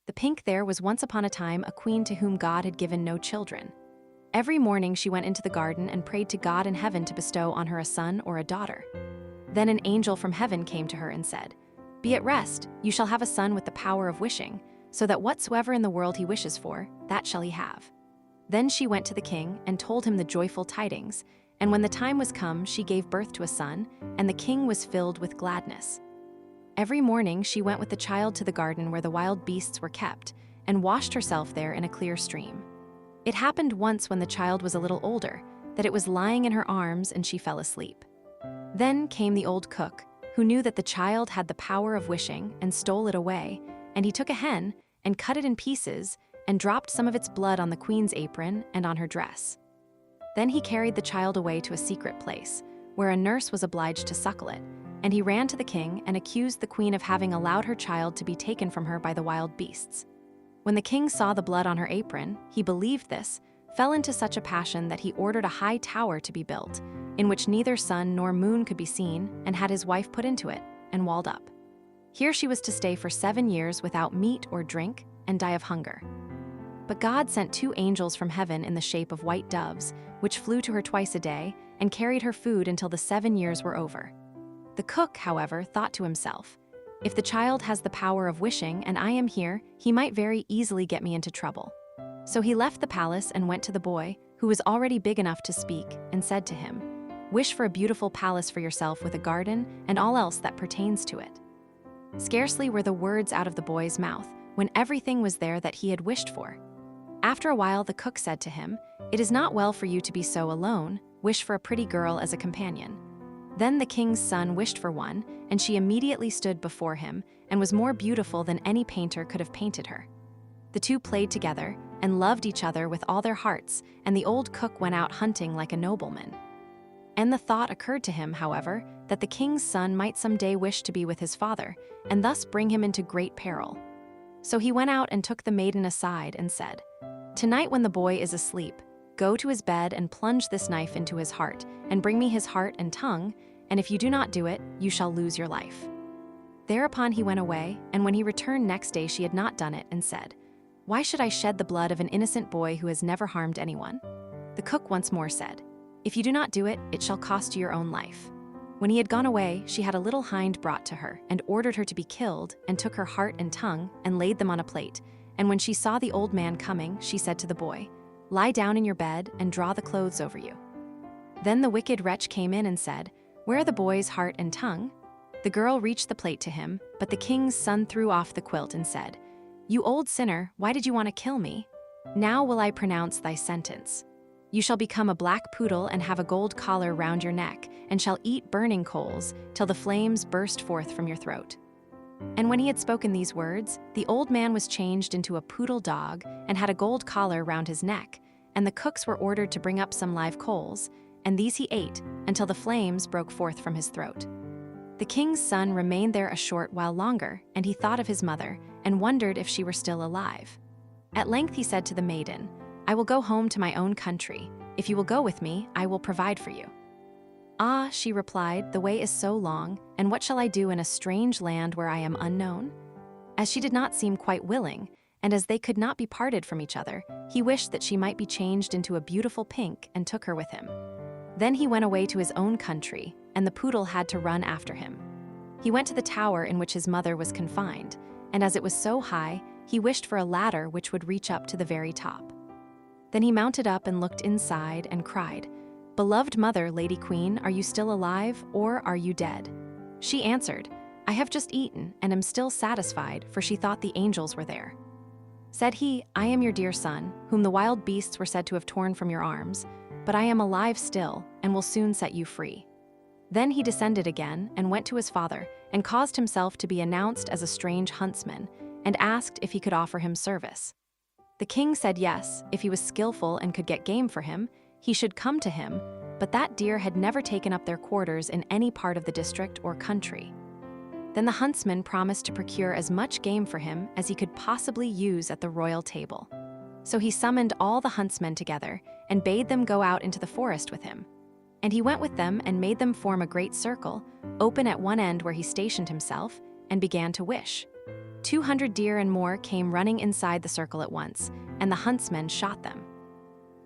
The pink there was once upon a time a queen to whom God had given no children. Every morning she went into the garden and prayed to God in heaven to bestow on her a son or a daughter. Then an angel from heaven came to her and said, "Be at rest, you shall have a son with the power of wishing, so that whatsoever in the world he wishes for, that shall he have." Then she went to the king and told him the joyful tidings, and when the time was come, she gave birth to a son, and the king was filled with gladness. Every morning she went with the child to the garden where the wild beasts were kept, and washed herself there in a clear stream. It happened once when the child was a little older, that it was lying in her arms and she fell asleep. Then came the old cook, who knew that the child had the power of wishing, and stole it away, and he took a hen and cut it in pieces and dropped some of its blood on the queen's apron and on her dress. Then he carried the child away to a secret place, where a nurse was obliged to suckle it, and he ran to the king and accused the queen of having allowed her child to be taken from her by the wild beasts. When the king saw the blood on her apron, he believed this, fell into such a passion that he ordered a high tower to be built, in which neither sun nor moon could be seen, and had his wife put into it, and walled up. Here she was to stay for 7 years without meat or drink, and die of hunger. But God sent 2 angels from heaven in the shape of white doves, which flew to her twice a day, and carried her food until the 7 years were over. The cook, however, thought to himself, "If the child has the power of wishing and I am here, he might very easily get me into trouble." So he left the palace and went to the boy, who was already big enough to speak, and said to him, "Wish for a beautiful palace for yourself with a garden and all else that pertains to it." Scarcely were the words out of the boy's mouth, when everything was there that he had wished for. After a while the cook said to him, "It is not well for you to be so alone, wish for a pretty girl as a companion." Then the king's son wished for one, and she immediately stood before him, and was more beautiful than any painter could have painted her. The 2 played together, and loved each other with all their hearts, and the old cook went out hunting like a nobleman. And the thought occurred to him, however, that the king's son might some day wish to be with his father, and thus bring him into great peril. So he went out and took the maiden aside and said, "Tonight when the boy is asleep, go to his bed and plunge this knife into his heart, and bring me his heart and tongue, and if you do not do it, you shall lose your life." Thereupon he went away, and when he returned next day she had not done it, and said, "Why should I shed the blood of an innocent boy who has never harmed anyone?" The cook once more said, "If you do not do it, it shall cost you your own life." When he had gone away, she had a little hind brought to her, and ordered her to be killed, and took her heart and tongue, and laid them on a plate. And when she saw the old man coming, she said to the boy, "Lie down in your bed, and draw the clothes over you." Then the wicked wretch came in and said, "Where are the boy's heart and tongue?" The girl reached the plate to him, but the king's son threw off the quilt and said, "You old sinner, why did you want to kill me? Now will I pronounce thy sentence. You shall become a black poodle and have a gold collar round your neck, and shall eat burning coals till the flames burst forth from your throat." And when he had spoken these words, the old man was changed into a poodle dog and had a gold collar round his neck, and the cooks were ordered to bring up some live coals, and these he ate until the flames broke forth from his throat. The king's son remained there a short while longer, and he thought of his mother, and wondered if she were still alive. At length he said to the maiden, "I will go home to my own country. If you will go with me, I will provide for you." "Ah," she replied, "the way is so long, and what shall I do in a strange land where I am unknown?" As she did not seem quite willing, and as they could not be parted from each other, he wished that she might be changed into a beautiful pink, and took her with him. Then he went away to his own country, and the poodle had to run after him. He went to the tower in which his mother was confined, and as it was so high, he wished for a ladder which would reach up to the very top. Then he mounted up and looked inside and cried, "Beloved mother, Lady Queen, are you still alive, or are you dead?" She answered, "I have just eaten, and am still satisfied," for she thought the angels were there. Said he, "I am your dear son, whom the wild beasts were said to have torn from your arms, but I am alive still, and will soon set you free." Then he descended again, and went to his father, and caused himself to be announced as a strange huntsman, and asked if he could offer him service. The king said yes, if he was skillful and could get game for him, he should come to him, but that deer had never taken up their quarters in any part of the district or country. Then the huntsman promised to procure as much game for him as he could possibly use at the royal table. So he summoned all the huntsmen together, and bade them go out into the forest with him. And he went with them and made them form a great circle, open at one end where he stationed himself, and began to wish. 200 deer and more came running inside the circle at once, and the huntsmen shot them.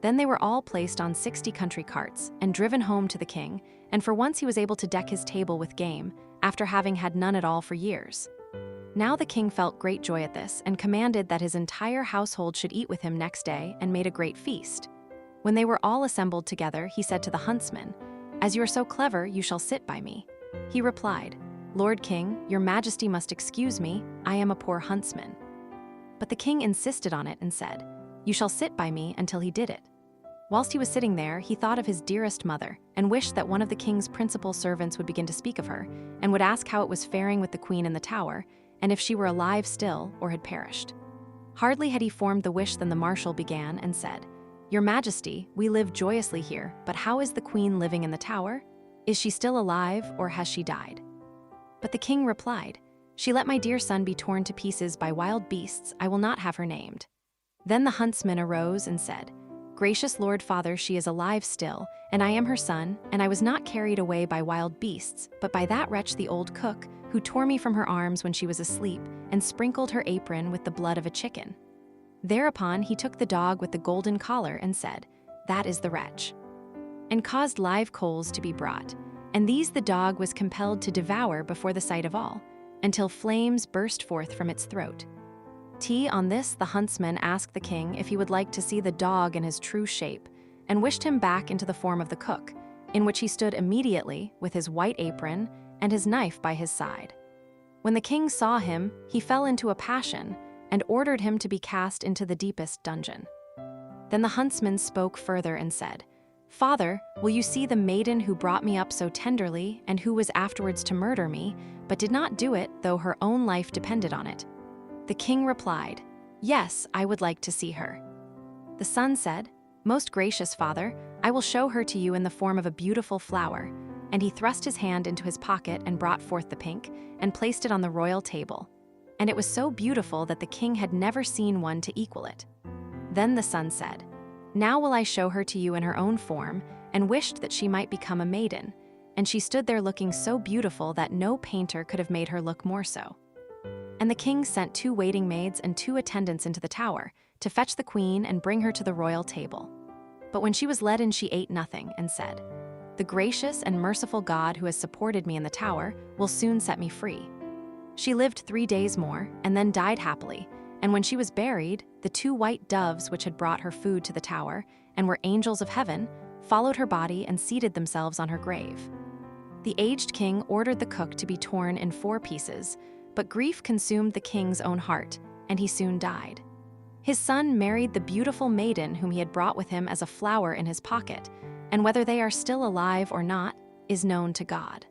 Then they were all placed on 60 country carts and driven home to the king, and for once he was able to deck his table with game, after having had none at all for years. Now the king felt great joy at this, and commanded that his entire household should eat with him next day, and made a great feast. When they were all assembled together, he said to the huntsman, "As you are so clever, you shall sit by me." He replied, "Lord King, your majesty must excuse me, I am a poor huntsman." But the king insisted on it and said, "You shall sit by me," until he did it. Whilst he was sitting there, he thought of his dearest mother, and wished that one of the king's principal servants would begin to speak of her, and would ask how it was faring with the queen in the tower, and if she were alive still or had perished. Hardly had he formed the wish than the marshal began and said, "Your Majesty, we live joyously here, but how is the queen living in the tower? Is she still alive, or has she died?" But the king replied, "She let my dear son be torn to pieces by wild beasts, I will not have her named." Then the huntsman arose and said, "Gracious Lord Father, she is alive still, and I am her son, and I was not carried away by wild beasts, but by that wretch the old cook, who tore me from her arms when she was asleep, and sprinkled her apron with the blood of a chicken." Thereupon he took the dog with the golden collar and said, "That is the wretch," and caused live coals to be brought, and these the dog was compelled to devour before the sight of all, until flames burst forth from its throat. On this the huntsman asked the king if he would like to see the dog in his true shape, and wished him back into the form of the cook, in which he stood immediately with his white apron and his knife by his side. When the king saw him, he fell into a passion, and ordered him to be cast into the deepest dungeon. Then the huntsman spoke further and said, "Father, will you see the maiden who brought me up so tenderly, and who was afterwards to murder me, but did not do it, though her own life depended on it?" The king replied, "Yes, I would like to see her." The son said, "Most gracious father, I will show her to you in the form of a beautiful flower." And he thrust his hand into his pocket and brought forth the pink, and placed it on the royal table. And it was so beautiful that the king had never seen one to equal it. Then the son said, "Now will I show her to you in her own form," and wished that she might become a maiden. And she stood there looking so beautiful that no painter could have made her look more so. And the king sent 2 waiting maids and 2 attendants into the tower, to fetch the queen and bring her to the royal table. But when she was led in, she ate nothing, and said, "The gracious and merciful God who has supported me in the tower will soon set me free." She lived 3 days more, and then died happily, and when she was buried, the 2 white doves which had brought her food to the tower, and were angels of heaven, followed her body and seated themselves on her grave. The aged king ordered the cook to be torn in 4 pieces, but grief consumed the king's own heart, and he soon died. His son married the beautiful maiden whom he had brought with him as a flower in his pocket, and whether they are still alive or not is known to God.